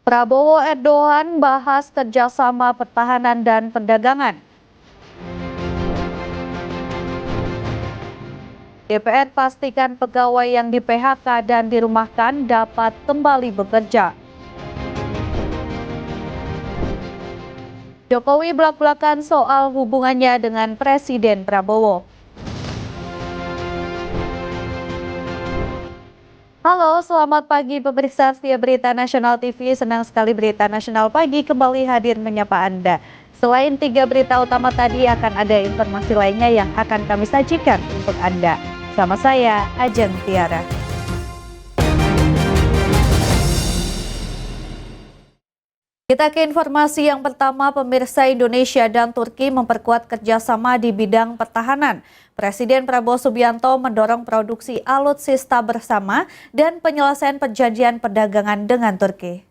Prabowo Erdogan bahas kerjasama pertahanan dan perdagangan. DPR pastikan pegawai yang di PHK dan dirumahkan dapat kembali bekerja. Jokowi belak-belakan soal hubungannya dengan Presiden Prabowo. Halo, selamat pagi pemirsa setia Berita Nasional TV. Senang sekali Berita Nasional Pagi kembali hadir menyapa Anda. Selain 3 berita utama tadi, akan ada informasi lainnya yang akan kami sajikan untuk Anda. Sama saya, Ajeng Tiara. Kita ke informasi yang pertama, pemirsa. Indonesia dan Turki memperkuat kerjasama di bidang pertahanan. Presiden Prabowo Subianto mendorong produksi alutsista bersama dan penyelesaian perjanjian perdagangan dengan Turki.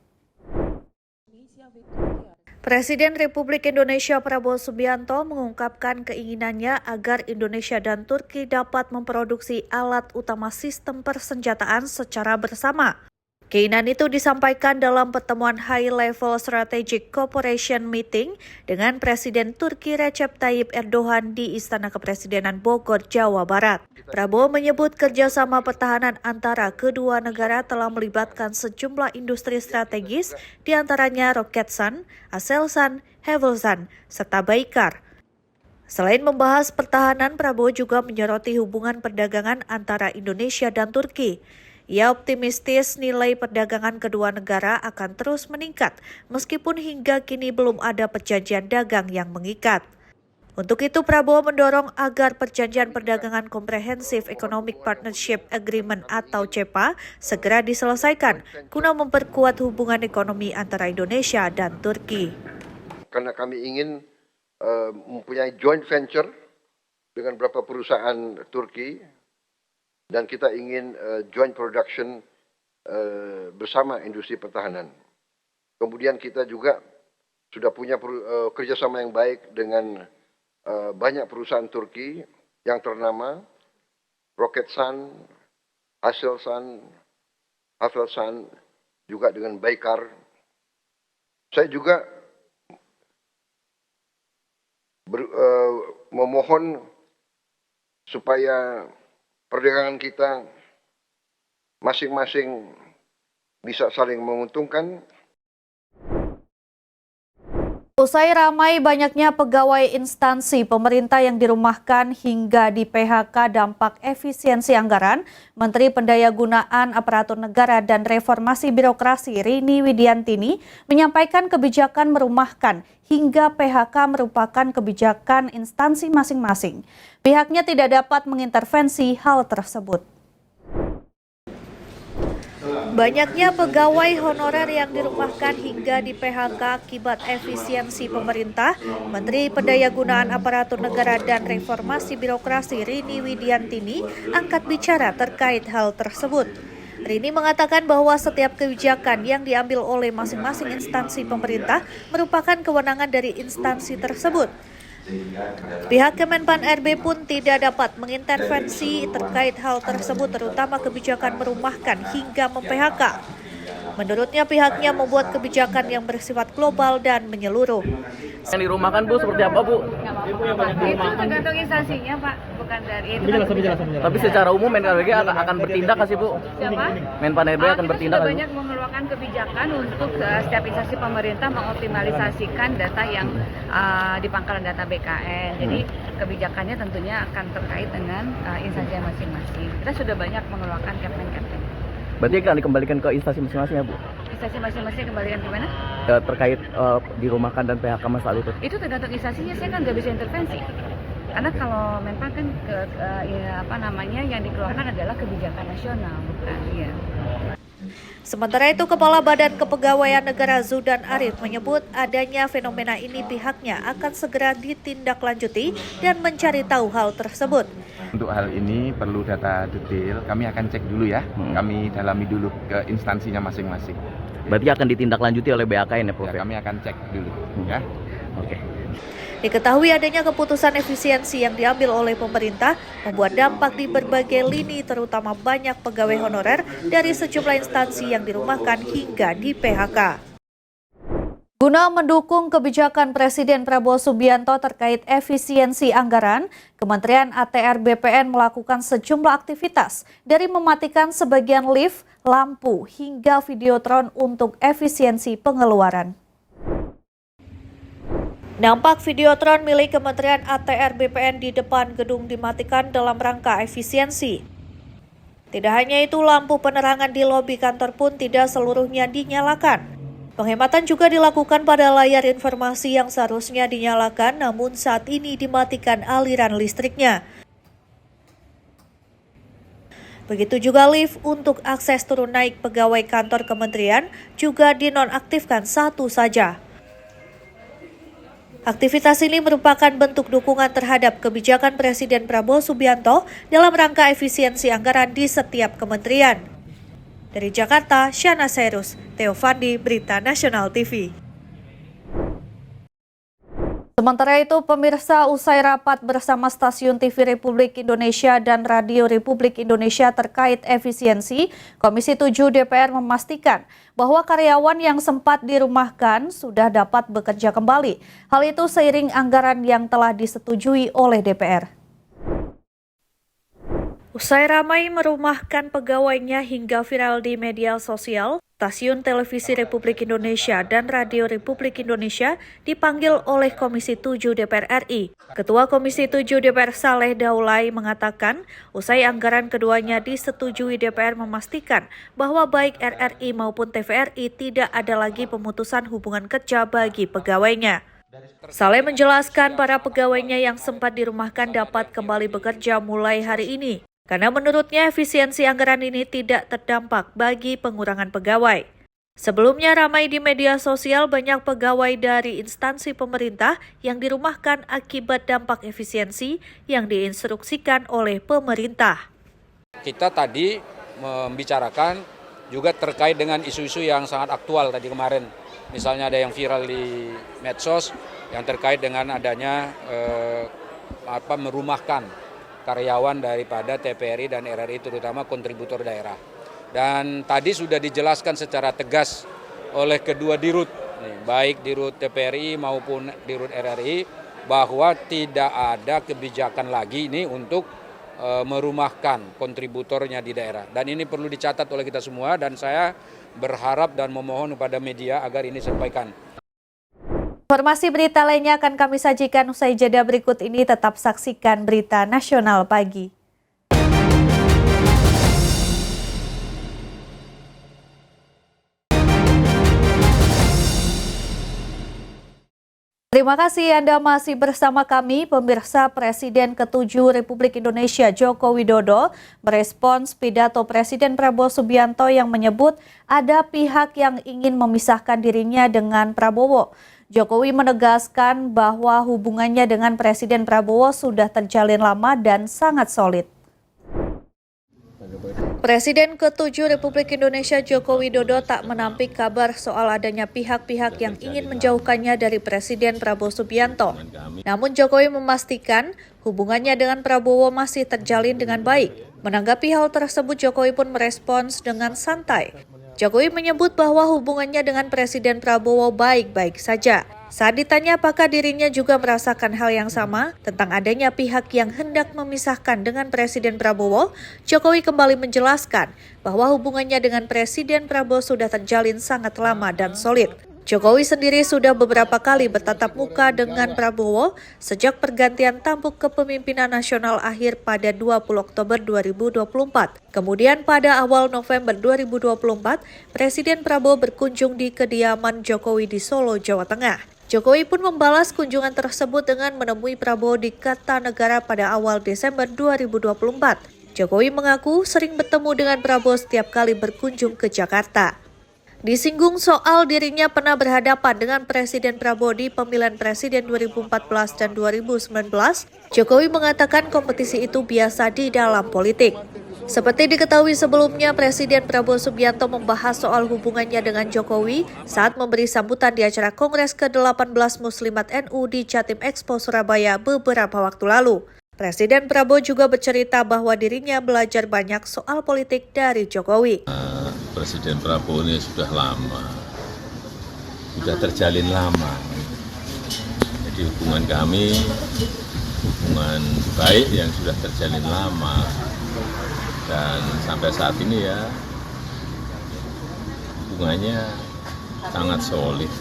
Presiden Republik Indonesia Prabowo Subianto mengungkapkan keinginannya agar Indonesia dan Turki dapat memproduksi alat utama sistem persenjataan secara bersama. Keinginan itu disampaikan dalam pertemuan High Level Strategic Cooperation Meeting dengan Presiden Turki Recep Tayyip Erdogan di Istana Kepresidenan Bogor, Jawa Barat. Prabowo menyebut kerjasama pertahanan antara kedua negara telah melibatkan sejumlah industri strategis, diantaranya Roketsan, Aselsan, Havelsan, serta Baykar. Selain membahas pertahanan, Prabowo juga menyoroti hubungan perdagangan antara Indonesia dan Turki. Ia optimistis nilai perdagangan kedua negara akan terus meningkat, meskipun hingga kini belum ada perjanjian dagang yang mengikat. Untuk itu, Prabowo mendorong agar perjanjian perdagangan Comprehensive Economic Partnership Agreement atau CEPA segera diselesaikan, guna memperkuat hubungan ekonomi antara Indonesia dan Turki. Karena kami ingin mempunyai joint venture dengan beberapa perusahaan Turki, dan kita ingin joint production bersama industri pertahanan. Kemudian kita juga sudah punya kerjasama yang baik dengan banyak perusahaan Turki yang ternama, Roketsan, Aselsan, Havelsan, juga dengan Baykar. Saya juga memohon supaya perdagangan kita masing-masing bisa saling menguntungkan. Usai ramai banyaknya pegawai instansi pemerintah yang dirumahkan hingga di PHK dampak efisiensi anggaran, Menteri Pendayagunaan Aparatur Negara dan Reformasi Birokrasi Rini Widiantini menyampaikan kebijakan merumahkan hingga PHK merupakan kebijakan instansi masing-masing. Pihaknya tidak dapat mengintervensi hal tersebut. Banyaknya pegawai honorer yang dirumahkan hingga di PHK akibat efisiensi pemerintah, Menteri Pendayagunaan Aparatur Negara dan Reformasi Birokrasi Rini Widiantini angkat bicara terkait hal tersebut. Rini mengatakan bahwa setiap kebijakan yang diambil oleh masing-masing instansi pemerintah merupakan kewenangan dari instansi tersebut. Pihak Kemenpan RB pun tidak dapat mengintervensi terkait hal tersebut, terutama kebijakan merumahkan hingga mem-PHK. Menurutnya pihaknya membuat kebijakan yang bersifat global dan menyeluruh. Yang dirumahkan Bu seperti apa Bu? Itu tergantung instansinya Pak, bukan dari itu. Tapi secara umum Menpan RB akan bertindak nggak sih Bu? Siapa? Menpan RB akan bertindak kita nggak? banyak mengeluarkan kebijakan untuk setiap instansi pemerintah mengoptimalisasikan data yang di pangkalan data BKN. Jadi kebijakannya tentunya akan terkait dengan instansi masing-masing. Kita sudah banyak mengeluarkan Kepmen. Berarti akan dikembalikan ke instansi masing-masing ya Bu? Instansi masing-masing kembalikan ke mana? Terkait dirumahkan dan PHK masalah itu? Itu tergantung instansinya, saya kan nggak bisa intervensi. Karena kalau Menpan kan yang dikeluarkan adalah kebijakan nasional, bukan ya. Sementara itu, Kepala Badan Kepegawaian Negara Zudan Arif menyebut adanya fenomena ini pihaknya akan segera ditindaklanjuti dan mencari tahu hal tersebut. Untuk hal ini perlu data detail, kami akan cek dulu ya, kami dalami dulu ke instansinya masing-masing. Berarti akan ditindaklanjuti oleh BAKN ya Prof? Ya, kami akan cek dulu ya. Oke. Diketahui adanya keputusan efisiensi yang diambil oleh pemerintah membuat dampak di berbagai lini, terutama banyak pegawai honorer dari sejumlah instansi yang dirumahkan hingga di PHK. Guna mendukung kebijakan Presiden Prabowo Subianto terkait efisiensi anggaran, Kementerian ATR BPN melakukan sejumlah aktivitas dari mematikan sebagian lift, lampu, hingga videotron untuk efisiensi pengeluaran. Nampak videotron milik Kementerian ATR BPN di depan gedung dimatikan dalam rangka efisiensi. Tidak hanya itu, lampu penerangan di lobi kantor pun tidak seluruhnya dinyalakan. Penghematan juga dilakukan pada layar informasi yang seharusnya dinyalakan, namun saat ini dimatikan aliran listriknya. Begitu juga lift untuk akses turun naik pegawai kantor kementerian juga dinonaktifkan satu saja. Aktivitas ini merupakan bentuk dukungan terhadap kebijakan Presiden Prabowo Subianto dalam rangka efisiensi anggaran di setiap kementerian. Dari Jakarta, Shana Serus, Theo Fandi, Berita Nasional TV. Sementara itu, pemirsa, usai rapat bersama Stasiun TV Republik Indonesia dan Radio Republik Indonesia terkait efisiensi, Komisi 7 DPR memastikan bahwa karyawan yang sempat dirumahkan sudah dapat bekerja kembali. Hal itu seiring anggaran yang telah disetujui oleh DPR. Usai ramai merumahkan pegawainya hingga viral di media sosial, Stasiun Televisi Republik Indonesia dan Radio Republik Indonesia dipanggil oleh Komisi 7 DPR RI. Ketua Komisi 7 DPR Saleh Daulay mengatakan, usai anggaran keduanya disetujui, DPR memastikan bahwa baik RRI maupun TVRI tidak ada lagi pemutusan hubungan kerja bagi pegawainya. Saleh menjelaskan para pegawainya yang sempat dirumahkan dapat kembali bekerja mulai hari ini. Karena menurutnya efisiensi anggaran ini tidak terdampak bagi pengurangan pegawai. Sebelumnya ramai di media sosial banyak pegawai dari instansi pemerintah yang dirumahkan akibat dampak efisiensi yang diinstruksikan oleh pemerintah. Kita tadi membicarakan juga terkait dengan isu-isu yang sangat aktual tadi kemarin. Misalnya ada yang viral di medsos yang terkait dengan adanya merumahkan karyawan daripada TVRI dan RRI, terutama kontributor daerah. Dan tadi sudah dijelaskan secara tegas oleh kedua dirut, baik dirut TVRI maupun dirut RRI, bahwa tidak ada kebijakan lagi ini untuk merumahkan kontributornya di daerah. Dan ini perlu dicatat oleh kita semua, dan saya berharap dan memohon kepada media agar ini disampaikan. Informasi berita lainnya akan kami sajikan usai jeda berikut ini. Tetap saksikan Berita Nasional Pagi. Terima kasih Anda masih bersama kami. Pemirsa, Presiden ke-7 Republik Indonesia Joko Widodo merespons pidato Presiden Prabowo Subianto yang menyebut ada pihak yang ingin memisahkan dirinya dengan Prabowo. Jokowi menegaskan bahwa hubungannya dengan Presiden Prabowo sudah terjalin lama dan sangat solid. Presiden ke-7 Republik Indonesia Joko Widodo tak menampik kabar soal adanya pihak-pihak yang ingin menjauhkannya dari Presiden Prabowo Subianto. Namun Jokowi memastikan hubungannya dengan Prabowo masih terjalin dengan baik. Menanggapi hal tersebut, Jokowi pun merespons dengan santai. Jokowi menyebut bahwa hubungannya dengan Presiden Prabowo baik-baik saja. Saat ditanya apakah dirinya juga merasakan hal yang sama tentang adanya pihak yang hendak memisahkan dengan Presiden Prabowo, Jokowi kembali menjelaskan bahwa hubungannya dengan Presiden Prabowo sudah terjalin sangat lama dan solid. Jokowi sendiri sudah beberapa kali bertatap muka dengan Prabowo sejak pergantian tampuk kepemimpinan nasional akhir pada 20 Oktober 2024. Kemudian pada awal November 2024, Presiden Prabowo berkunjung di kediaman Jokowi di Solo, Jawa Tengah. Jokowi pun membalas kunjungan tersebut dengan menemui Prabowo di Kartanegara pada awal Desember 2024. Jokowi mengaku sering bertemu dengan Prabowo setiap kali berkunjung ke Jakarta. Disinggung soal dirinya pernah berhadapan dengan Presiden Prabowo di pemilihan presiden 2014 dan 2019, Jokowi mengatakan kompetisi itu biasa di dalam politik. Seperti diketahui sebelumnya, Presiden Prabowo Subianto membahas soal hubungannya dengan Jokowi saat memberi sambutan di acara Kongres ke-18 Muslimat NU di Jatim Expo Surabaya beberapa waktu lalu. Presiden Prabowo juga bercerita bahwa dirinya belajar banyak soal politik dari Jokowi. Presiden Prabowo ini sudah lama sudah terjalin lama. Jadi hubungan kami, hubungan baik yang sudah terjalin lama. Dan sampai saat ini ya, hubungannya sangat solid.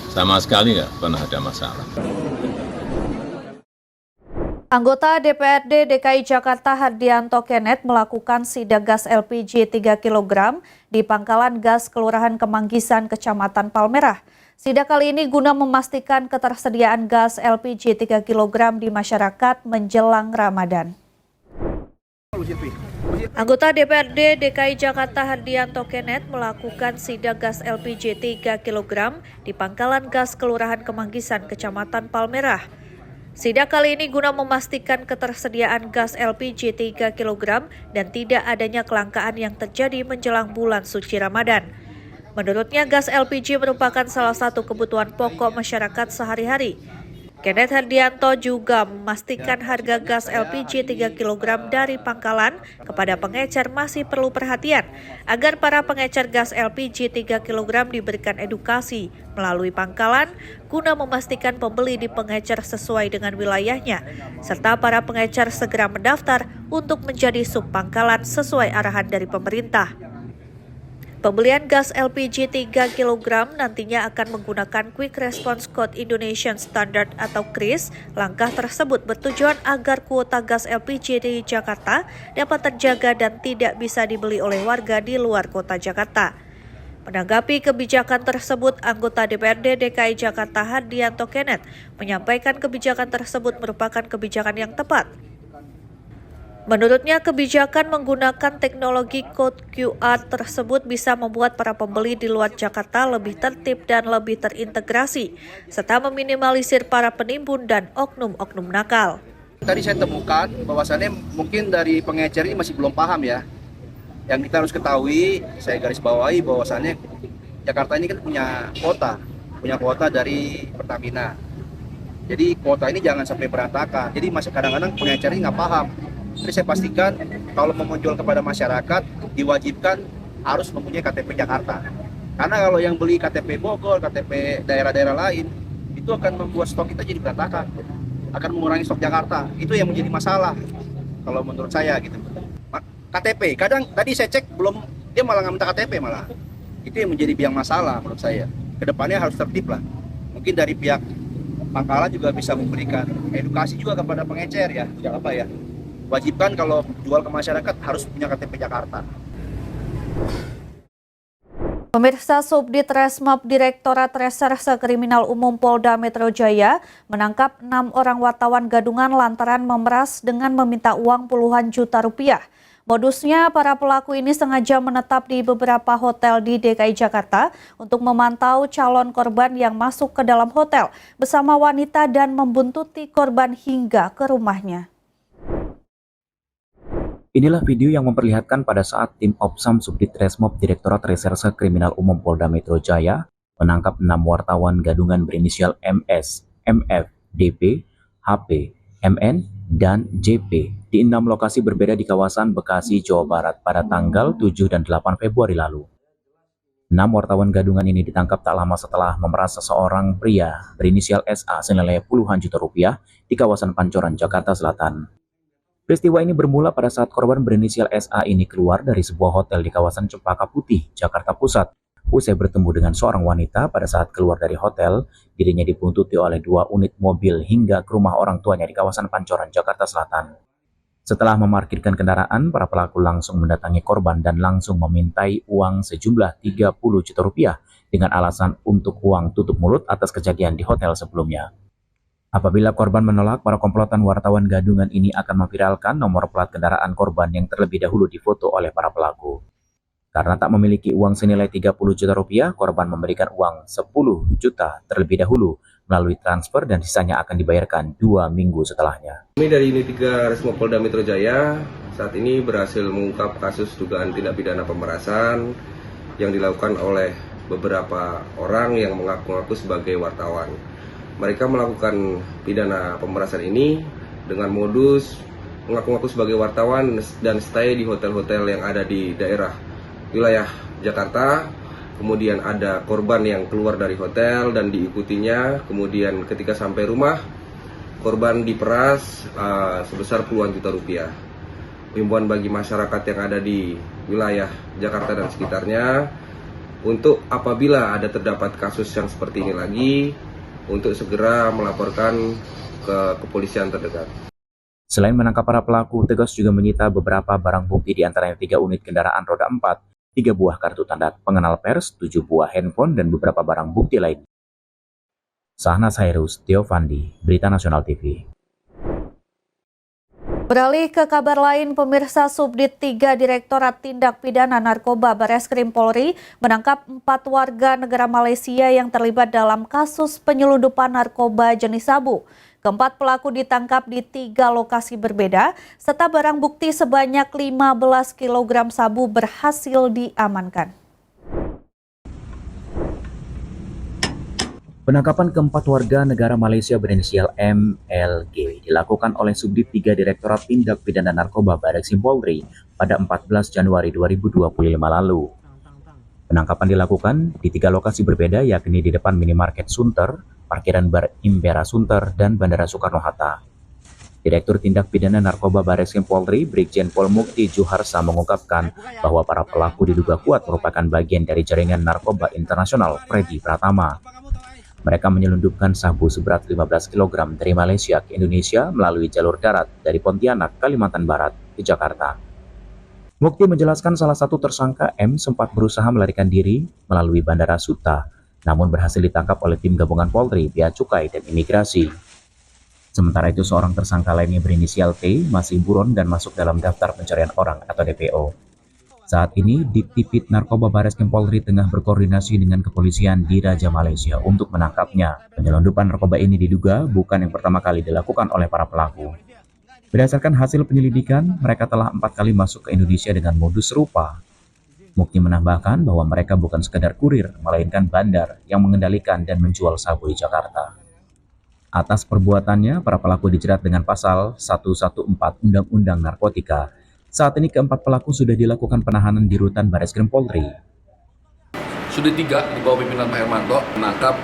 Sama sekali nggak pernah ada masalah. Anggota DPRD DKI Jakarta Hardianto Kenneth melakukan sidak gas LPG 3 kg di Pangkalan Gas Kelurahan Kemanggisan, Kecamatan Palmerah. Sidak kali ini guna memastikan ketersediaan gas LPG 3 kg di masyarakat menjelang Ramadan. Anggota DPRD DKI Jakarta Hardianto Kenneth melakukan sidak gas LPG 3 kg di Pangkalan Gas Kelurahan Kemanggisan, Kecamatan Palmerah. Sidak kali ini guna memastikan ketersediaan gas LPG 3 kg dan tidak adanya kelangkaan yang terjadi menjelang bulan suci Ramadan. Menurutnya, gas LPG merupakan salah satu kebutuhan pokok masyarakat sehari-hari. Kenneth Hardianto juga memastikan harga gas LPG 3 kg dari pangkalan kepada pengecer masih perlu perhatian agar para pengecer gas LPG 3 kg diberikan edukasi melalui pangkalan guna memastikan pembeli di pengecer sesuai dengan wilayahnya, serta para pengecer segera mendaftar untuk menjadi subpangkalan sesuai arahan dari pemerintah. Pembelian gas LPG 3 kg nantinya akan menggunakan Quick Response Code Indonesian Standard atau KRIS. Langkah tersebut bertujuan agar kuota gas LPG di Jakarta dapat terjaga dan tidak bisa dibeli oleh warga di luar kota Jakarta. Menanggapi kebijakan tersebut, anggota DPRD DKI Jakarta Hardianto Kenneth menyampaikan kebijakan tersebut merupakan kebijakan yang tepat. Menurutnya, kebijakan menggunakan teknologi kode QR tersebut bisa membuat para pembeli di luar Jakarta lebih tertib dan lebih terintegrasi, serta meminimalisir para penimbun dan oknum-oknum nakal. Tadi saya temukan bahwasannya mungkin dari pengecer ini masih belum paham ya. Yang kita harus ketahui, saya garis bawahi bahwasannya Jakarta ini kan punya kuota dari Pertamina. Jadi kuota ini jangan sampai berantakan. Jadi masih kadang-kadang pengecer ini nggak paham. Jadi saya pastikan kalau mau menjual kepada masyarakat diwajibkan harus mempunyai KTP Jakarta. Karena kalau yang beli KTP Bogor, KTP daerah-daerah lain, itu akan membuat stok kita jadi berantakan. Akan mengurangi stok Jakarta. Itu yang menjadi masalah kalau menurut saya gitu. KTP, kadang tadi saya cek belum, dia malah nggak minta KTP malah. Itu yang menjadi biang masalah menurut saya. Kedepannya harus tertib lah. Mungkin dari pihak pangkalan juga bisa memberikan edukasi juga kepada pengecer ya. Jangan apa ya. Wajibkan kalau jual ke masyarakat harus punya KTP Jakarta. Pemirsa, Subdit Resmob Direktorat Reserse Kriminal Umum Polda Metro Jaya menangkap 6 orang wartawan gadungan lantaran memeras dengan meminta uang puluhan juta rupiah. Modusnya, para pelaku ini sengaja menetap di beberapa hotel di DKI Jakarta untuk memantau calon korban yang masuk ke dalam hotel bersama wanita dan membuntuti korban hingga ke rumahnya. Inilah video yang memperlihatkan pada saat tim Opsam Subdit Resmob Direktorat Reserse Kriminal Umum Polda Metro Jaya menangkap 6 wartawan gadungan berinisial MS, MF, DP, HP, MN, dan JP di 6 lokasi berbeda di kawasan Bekasi, Jawa Barat pada tanggal 7 dan 8 Februari lalu. 6 wartawan gadungan ini ditangkap tak lama setelah memeras seseorang pria berinisial SA senilai puluhan juta rupiah di kawasan Pancoran, Jakarta Selatan. Peristiwa ini bermula pada saat korban berinisial SA ini keluar dari sebuah hotel di kawasan Cempaka Putih, Jakarta Pusat. Usai bertemu dengan seorang wanita pada saat keluar dari hotel, dirinya dibuntuti oleh 2 unit mobil hingga ke rumah orang tuanya di kawasan Pancoran, Jakarta Selatan. Setelah memarkirkan kendaraan, para pelaku langsung mendatangi korban dan langsung memintai uang sejumlah 30 juta rupiah dengan alasan untuk uang tutup mulut atas kejadian di hotel sebelumnya. Apabila korban menolak, para komplotan wartawan gadungan ini akan memviralkan nomor plat kendaraan korban yang terlebih dahulu difoto oleh para pelaku. Karena tak memiliki uang senilai 30 juta rupiah, korban memberikan uang 10 juta terlebih dahulu melalui transfer dan sisanya akan dibayarkan 2 minggu setelahnya. Kami dari Unit 3 Resmob Polda Metro Jaya saat ini berhasil mengungkap kasus dugaan tindak pidana pemerasan yang dilakukan oleh beberapa orang yang mengaku-ngaku sebagai wartawan. Mereka melakukan pidana pemerasan ini dengan modus mengaku-ngaku sebagai wartawan dan stay di hotel-hotel yang ada di daerah wilayah Jakarta kemudian ada korban yang keluar dari hotel dan diikutinya, kemudian ketika sampai rumah korban diperas sebesar puluhan juta rupiah. Himbauan bagi masyarakat yang ada di wilayah Jakarta dan sekitarnya untuk apabila ada terdapat kasus yang seperti ini lagi, untuk segera melaporkan ke kepolisian terdekat. Selain menangkap para pelaku, Tegas juga menyita beberapa barang bukti, di antaranya 3 unit kendaraan roda 4, 3 buah kartu tanda pengenal pers, 7 buah handphone, dan beberapa barang bukti lain. Sahnas Hairus, Theo Fandi, Berita Nasional TV. Beralih ke kabar lain, pemirsa, Subdit 3 Direktorat Tindak Pidana Narkoba Bareskrim Polri menangkap 4 warga negara Malaysia yang terlibat dalam kasus penyelundupan narkoba jenis sabu. Keempat pelaku ditangkap di 3 lokasi berbeda, serta barang bukti sebanyak 15 kg sabu berhasil diamankan. Penangkapan keempat warga negara Malaysia berinisial MLG dilakukan oleh Subdit 3 Direktorat Tindak Pidana Narkoba Bareskrim Polri pada 14 Januari 2025 lalu. Penangkapan dilakukan di 3 lokasi berbeda, yakni di depan minimarket Sunter, parkiran bar Impera Sunter, dan Bandara Soekarno-Hatta. Direktur Tindak Pidana Narkoba Bareskrim Polri, Brigjen Pol Mukti Juharsa, mengungkapkan bahwa para pelaku diduga kuat merupakan bagian dari jaringan narkoba internasional Freddy Pratama. Mereka menyelundupkan sabu seberat 15 kg dari Malaysia ke Indonesia melalui jalur darat dari Pontianak, Kalimantan Barat ke Jakarta. Mukti menjelaskan salah satu tersangka M sempat berusaha melarikan diri melalui Bandara Suta, namun berhasil ditangkap oleh tim gabungan Polri, Bea Cukai, dan Imigrasi. Sementara itu, seorang tersangka lainnya berinisial T masih buron dan masuk dalam daftar pencarian orang atau DPO. Saat ini, Ditipid Narkoba Bareskrim Polri tengah berkoordinasi dengan kepolisian di Raja Malaysia untuk menangkapnya. Penyelundupan narkoba ini diduga bukan yang pertama kali dilakukan oleh para pelaku. Berdasarkan hasil penyelidikan, mereka telah 4 kali masuk ke Indonesia dengan modus serupa. Mukti menambahkan bahwa mereka bukan sekadar kurir, melainkan bandar yang mengendalikan dan menjual sabu di Jakarta. Atas perbuatannya, para pelaku dijerat dengan pasal 114 Undang-Undang Narkotika. Saat ini keempat pelaku sudah dilakukan penahanan di Rutan Bareskrim Polri. Subdit 3 di bawah pimpinan Pak Hermanto menangkap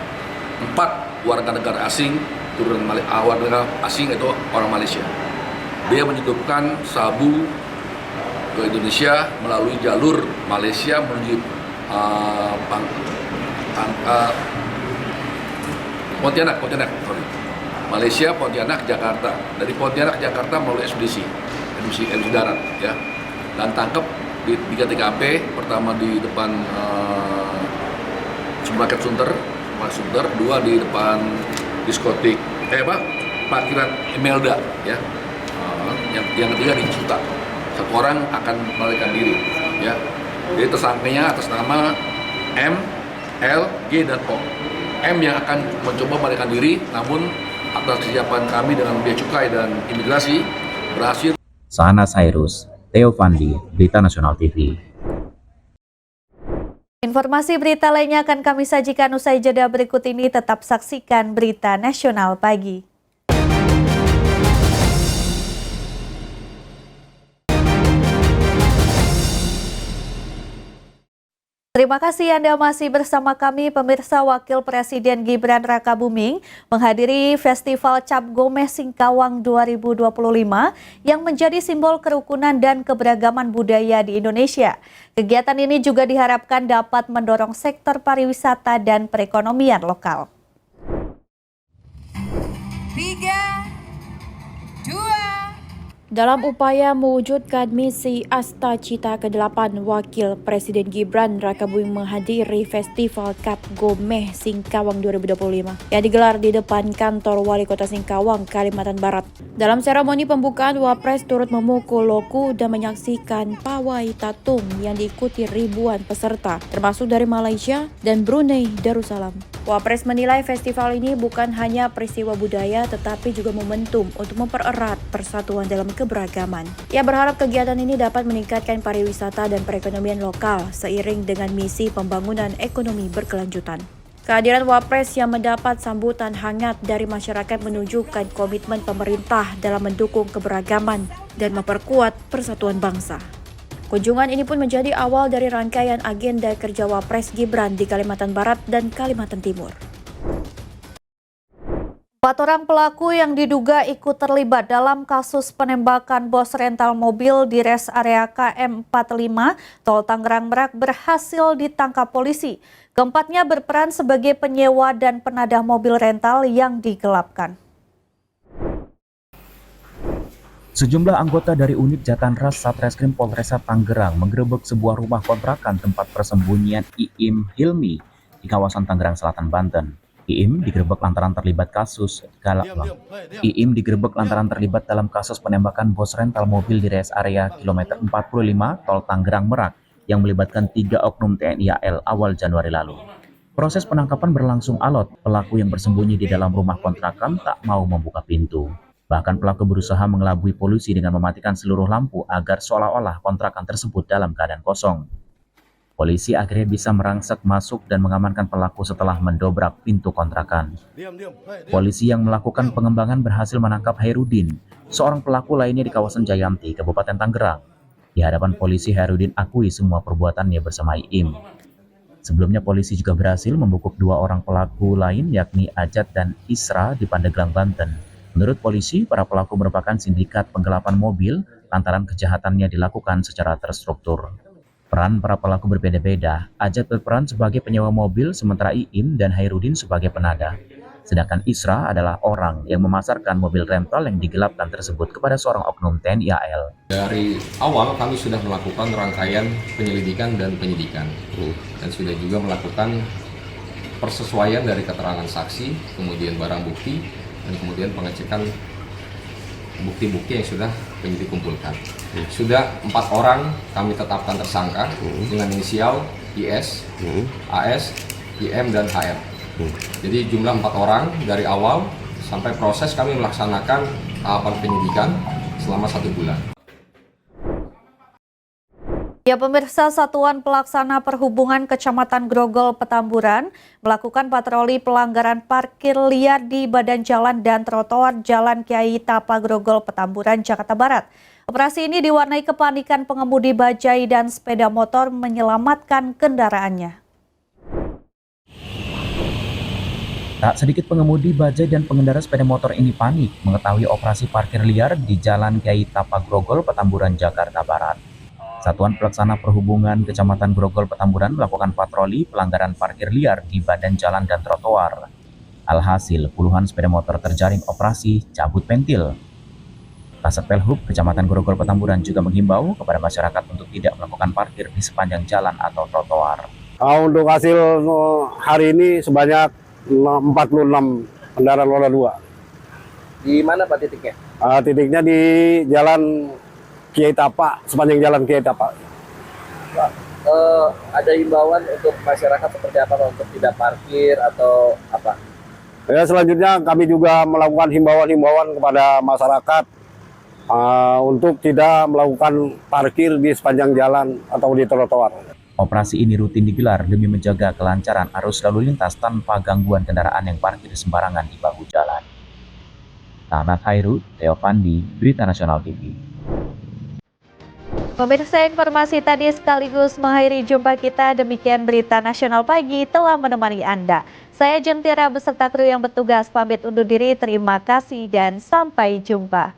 4 warga negara asing, turunan warga negara asing itu orang Malaysia. Dia menyelundupkan sabu ke Indonesia melalui jalur Malaysia menuju Pontianak, Malaysia, Pontianak, Jakarta. Dari Pontianak, Jakarta melalui ekspedisi darat, ya. Dan tangkap di 3 TKP, pertama di depan Supermarket Sunter, 2 di depan diskotik, parkiran Imelda, ya. Yang ketiga di Suta. 1 orang akan melarikan diri, ya. Jadi tersangkanya atas nama M, L, G, dan O. M yang akan mencoba melarikan diri, namun atas kesiapan kami dengan Bea Cukai dan Imigrasi berhasil. Sahnas Hairus, Theo Fandi, Berita Nasional TV. Informasi berita lainnya akan kami sajikan usai jeda berikut ini. Tetap saksikan Berita Nasional Pagi. Terima kasih Anda masih bersama kami, pemirsa. Wakil Presiden Gibran Rakabuming menghadiri Festival Cap Gomeh Singkawang 2025 yang menjadi simbol kerukunan dan keberagaman budaya di Indonesia. Kegiatan ini juga diharapkan dapat mendorong sektor pariwisata dan perekonomian lokal. 3, 2. Dalam upaya mewujudkan misi Asta Cita ke-8, Wakil Presiden Gibran Rakabuming menghadiri Festival Cap Gomeh Singkawang 2025 yang digelar di depan kantor Wali Kota Singkawang, Kalimantan Barat. Dalam seremoni pembukaan, Wapres turut memukul loku dan menyaksikan pawai tatung yang diikuti ribuan peserta, termasuk dari Malaysia dan Brunei Darussalam. Wapres menilai festival ini bukan hanya peristiwa budaya, tetapi juga momentum untuk mempererat persatuan dalam keberagaman. Ia berharap kegiatan ini dapat meningkatkan pariwisata dan perekonomian lokal seiring dengan misi pembangunan ekonomi berkelanjutan. Kehadiran Wapres yang mendapat sambutan hangat dari masyarakat menunjukkan komitmen pemerintah dalam mendukung keberagaman dan memperkuat persatuan bangsa. Kunjungan ini pun menjadi awal dari rangkaian agenda kerja Wapres Gibran di Kalimantan Barat dan Kalimantan Timur. 4 orang pelaku yang diduga ikut terlibat dalam kasus penembakan bos rental mobil di res area KM 45 Tol Tangerang Merak berhasil ditangkap polisi. Keempatnya berperan sebagai penyewa dan penadah mobil rental yang digelapkan. Sejumlah anggota dari unit Jatanras Satreskrim Polresta Tangerang menggerebek sebuah rumah kontrakan tempat persembunyian Iim Hilmi di kawasan Tangerang Selatan, Banten. Iim digerebek lantaran terlibat dalam kasus penembakan bos rental mobil di res area kilometer 45 Tol Tangerang Merak yang melibatkan 3 oknum TNI AL awal Januari lalu. Proses penangkapan berlangsung alot. Pelaku yang bersembunyi di dalam rumah kontrakan tak mau membuka pintu. Bahkan pelaku berusaha mengelabui polisi dengan mematikan seluruh lampu agar seolah-olah kontrakan tersebut dalam keadaan kosong. Polisi akhirnya bisa merangsek masuk dan mengamankan pelaku setelah mendobrak pintu kontrakan. Polisi yang melakukan pengembangan berhasil menangkap Hairudin, seorang pelaku lainnya di kawasan Jayanti, Kabupaten Tangerang. Di hadapan polisi, Hairudin akui semua perbuatannya bersama Iim. Sebelumnya polisi juga berhasil membekuk 2 orang pelaku lain yakni Ajat dan Isra di Pandeglang, Banten. Menurut polisi, para pelaku merupakan sindikat penggelapan mobil lantaran kejahatannya dilakukan secara terstruktur. Peran para pelaku berbeda-beda. Ajat berperan sebagai penyewa mobil, sementara Iim dan Hairudin sebagai penadah. Sedangkan Isra adalah orang yang memasarkan mobil rental yang digelapkan tersebut kepada seorang oknum TNI AL. Dari awal kami sudah melakukan rangkaian penyelidikan dan penyidikan. Dan sudah juga melakukan persesuaian dari keterangan saksi, kemudian barang bukti, dan kemudian pengecekan bukti-bukti yang sudah penyidik kumpulkan. Sudah 4 orang kami tetapkan tersangka dengan inisial IS, AS, IM, dan HR. Jadi jumlah 4 orang dari awal sampai proses kami melaksanakan tahapan penyidikan selama 1 bulan. Ya pemirsa, Satuan Pelaksana Perhubungan Kecamatan Grogol Petamburan melakukan patroli pelanggaran parkir liar di badan jalan dan trotoar Jalan Kiai Tapa Grogol Petamburan, Jakarta Barat. Operasi ini diwarnai kepanikan pengemudi bajai dan sepeda motor menyelamatkan kendaraannya. Tak sedikit pengemudi bajai dan pengendara sepeda motor ini panik mengetahui operasi parkir liar di Jalan Kiai Tapa Grogol Petamburan, Jakarta Barat. Satuan Pelaksana Perhubungan Kecamatan Grogol Petamburan melakukan patroli pelanggaran parkir liar di badan jalan dan trotoar. Alhasil, puluhan sepeda motor terjaring operasi cabut pentil. Kasat Pelhub Kecamatan Grogol Petamburan juga menghimbau kepada masyarakat untuk tidak melakukan parkir di sepanjang jalan atau trotoar. Untuk hasil hari ini sebanyak 46 kendaraan roda 2. Di mana Pak titiknya? Titiknya di Jalan Kiai Tapa, sepanjang Jalan Kiai Tapa. Pak, ada himbauan untuk masyarakat seperti apa untuk tidak parkir atau apa? Ya, selanjutnya kami juga melakukan himbauan-himbauan kepada masyarakat untuk tidak melakukan parkir di sepanjang jalan atau di trotoar. Operasi ini rutin digelar demi menjaga kelancaran arus lalu lintas tanpa gangguan kendaraan yang parkir sembarangan di bahu jalan. Ahmad Hairud, Theo Fandi, Berita Nasional TV. Pemirsa, informasi tadi sekaligus mengakhiri jumpa kita. Demikian Berita Nasional Pagi telah menemani Anda. Saya Jentira beserta kru yang bertugas pamit undur diri. Terima kasih dan sampai jumpa.